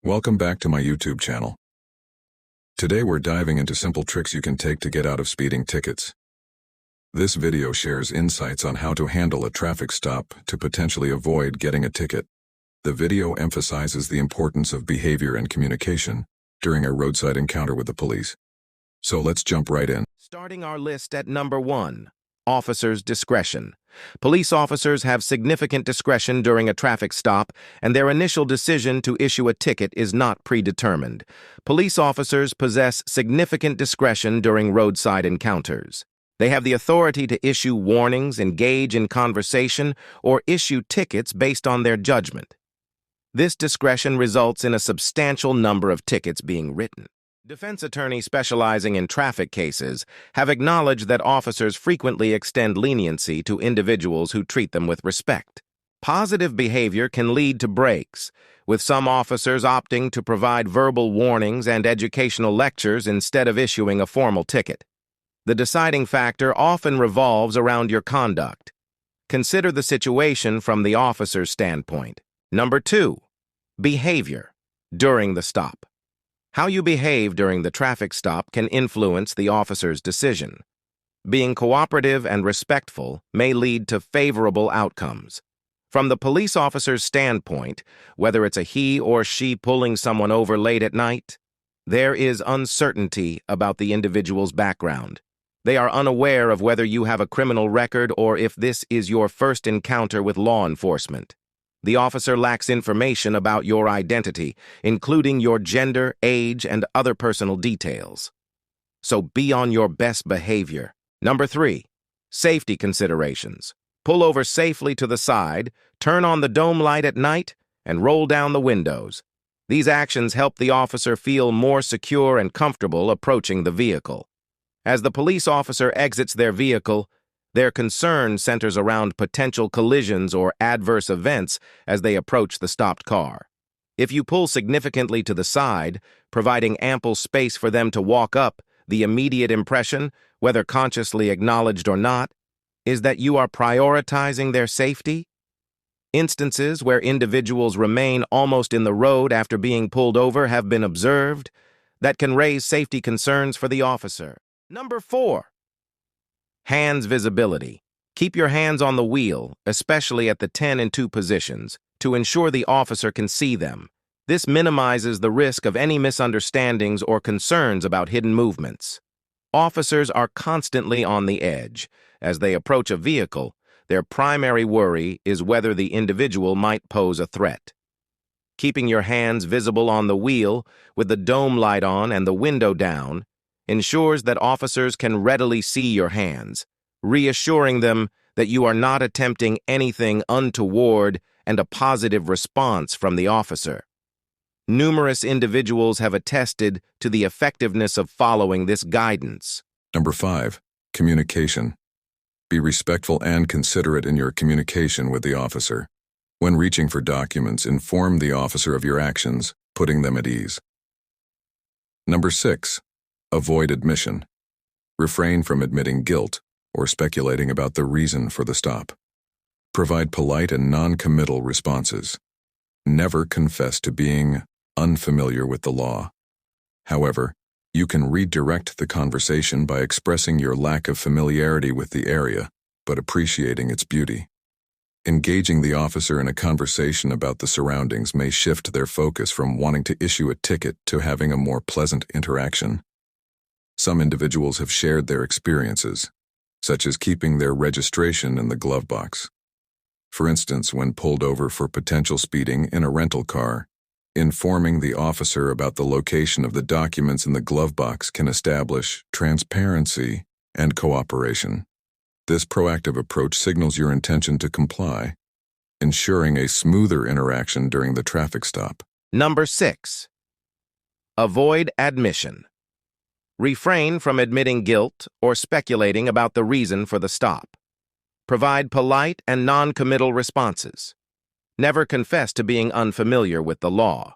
Welcome back to my YouTube channel. Today we're diving into simple tricks you can take to get out of speeding tickets. This video shares insights on how to handle a traffic stop to potentially avoid getting a ticket. The video emphasizes the importance of behavior and communication during a roadside encounter with the police. So let's jump right in. Starting our list at number 1, officers' discretion. Police officers have significant discretion during a traffic stop, and their initial decision to issue a ticket is not predetermined. Police officers possess significant discretion during roadside encounters. They have the authority to issue warnings, engage in conversation, or issue tickets based on their judgment. This discretion results in a substantial number of tickets being written. Defense attorneys specializing in traffic cases have acknowledged that officers frequently extend leniency to individuals who treat them with respect. Positive behavior can lead to breaks, with some officers opting to provide verbal warnings and educational lectures instead of issuing a formal ticket. The deciding factor often revolves around your conduct. Consider the situation from the officer's standpoint. Number 2, behavior during the stop. How you behave during the traffic stop can influence the officer's decision. Being cooperative and respectful may lead to favorable outcomes. From the police officer's standpoint, whether it's a he or she pulling someone over late at night, there is uncertainty about the individual's background. They are unaware of whether you have a criminal record or if this is your first encounter with law enforcement. The officer lacks information about your identity, including your gender, age, and other personal details. So be on your best behavior. Number 3, safety considerations. Pull over safely to the side, turn on the dome light at night, and roll down the windows. These actions help the officer feel more secure and comfortable approaching the vehicle. As the police officer exits their vehicle, their concern centers around potential collisions or adverse events as they approach the stopped car. If you pull significantly to the side, providing ample space for them to walk up, the immediate impression, whether consciously acknowledged or not, is that you are prioritizing their safety. Instances where individuals remain almost in the road after being pulled over have been observed that can raise safety concerns for the officer. Number 4, hands visibility. Keep your hands on the wheel, especially at the 10 and 2 positions, to ensure the officer can see them. This minimizes the risk of any misunderstandings or concerns about hidden movements. Officers are constantly on the edge. As they approach a vehicle, their primary worry is whether the individual might pose a threat. Keeping your hands visible on the wheel, with the dome light on and the window down, ensures that officers can readily see your hands, reassuring them that you are not attempting anything untoward and a positive response from the officer. Numerous individuals have attested to the effectiveness of following this guidance. Number 5, communication. Be respectful and considerate in your communication with the officer. When reaching for documents, inform the officer of your actions, putting them at ease. Number 6, avoid admission. Refrain from admitting guilt or speculating about the reason for the stop. Provide polite and non-committal responses. Never confess to being unfamiliar with the law. However, you can redirect the conversation by expressing your lack of familiarity with the area, but appreciating its beauty. Engaging the officer in a conversation about the surroundings may shift their focus from wanting to issue a ticket to having a more pleasant interaction. Some individuals have shared their experiences, such as keeping their registration in the glove box. For instance, when pulled over for potential speeding in a rental car, informing the officer about the location of the documents in the glove box can establish transparency and cooperation. This proactive approach signals your intention to comply, ensuring a smoother interaction during the traffic stop. Number 6, avoid admission. Refrain from admitting guilt or speculating about the reason for the stop. Provide polite and non-committal responses. Never confess to being unfamiliar with the law.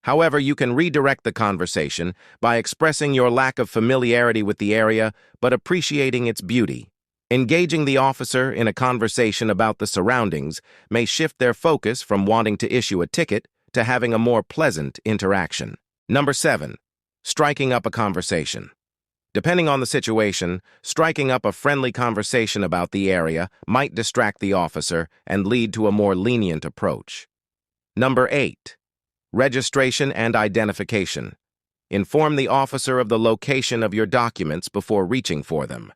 However, you can redirect the conversation by expressing your lack of familiarity with the area but appreciating its beauty. Engaging the officer in a conversation about the surroundings may shift their focus from wanting to issue a ticket to having a more pleasant interaction. Number 7. Striking up a conversation. Depending on the situation, striking up a friendly conversation about the area might distract the officer and lead to a more lenient approach. Number 8. Registration and identification. Inform the officer of the location of your documents before reaching for them.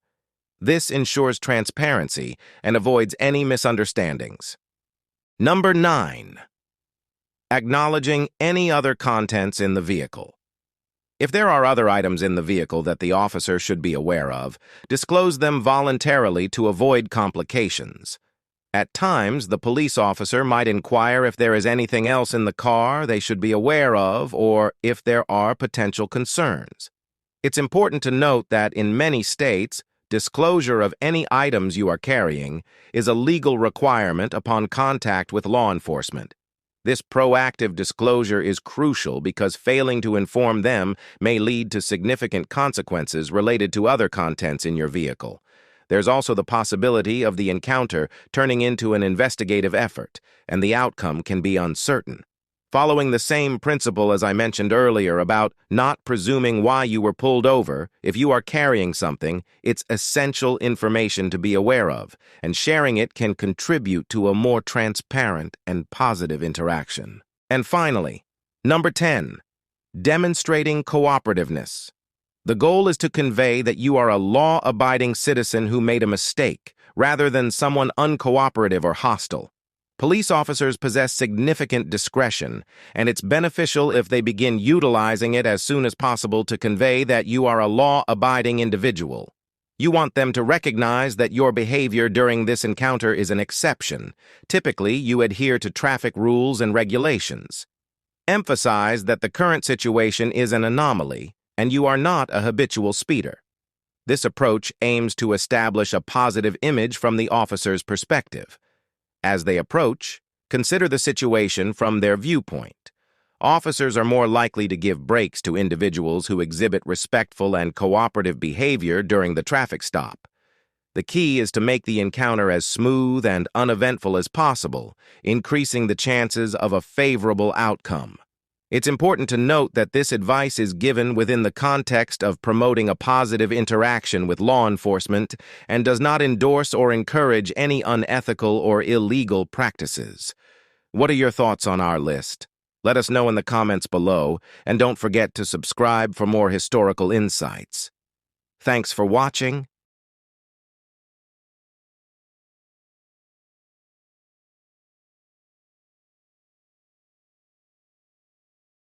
This ensures transparency and avoids any misunderstandings. Number 9. Acknowledging any other contents in the vehicle. If there are other items in the vehicle that the officer should be aware of, disclose them voluntarily to avoid complications. At times, the police officer might inquire if there is anything else in the car they should be aware of or if there are potential concerns. It's important to note that in many states, disclosure of any items you are carrying is a legal requirement upon contact with law enforcement. This proactive disclosure is crucial because failing to inform them may lead to significant consequences related to other contents in your vehicle. There's also the possibility of the encounter turning into an investigative effort, and the outcome can be uncertain. Following the same principle as I mentioned earlier about not presuming why you were pulled over, if you are carrying something, it's essential information to be aware of, and sharing it can contribute to a more transparent and positive interaction. And finally, number 10, demonstrating cooperativeness. The goal is to convey that you are a law-abiding citizen who made a mistake, rather than someone uncooperative or hostile. Police officers possess significant discretion, and it's beneficial if they begin utilizing it as soon as possible to convey that you are a law-abiding individual. You want them to recognize that your behavior during this encounter is an exception. Typically, you adhere to traffic rules and regulations. Emphasize that the current situation is an anomaly, and you are not a habitual speeder. This approach aims to establish a positive image from the officer's perspective. As they approach, consider the situation from their viewpoint. Officers are more likely to give breaks to individuals who exhibit respectful and cooperative behavior during the traffic stop. The key is to make the encounter as smooth and uneventful as possible, increasing the chances of a favorable outcome. It's important to note that this advice is given within the context of promoting a positive interaction with law enforcement and does not endorse or encourage any unethical or illegal practices. What are your thoughts on our list? Let us know in the comments below, and don't forget to subscribe for more historical insights. Thanks for watching,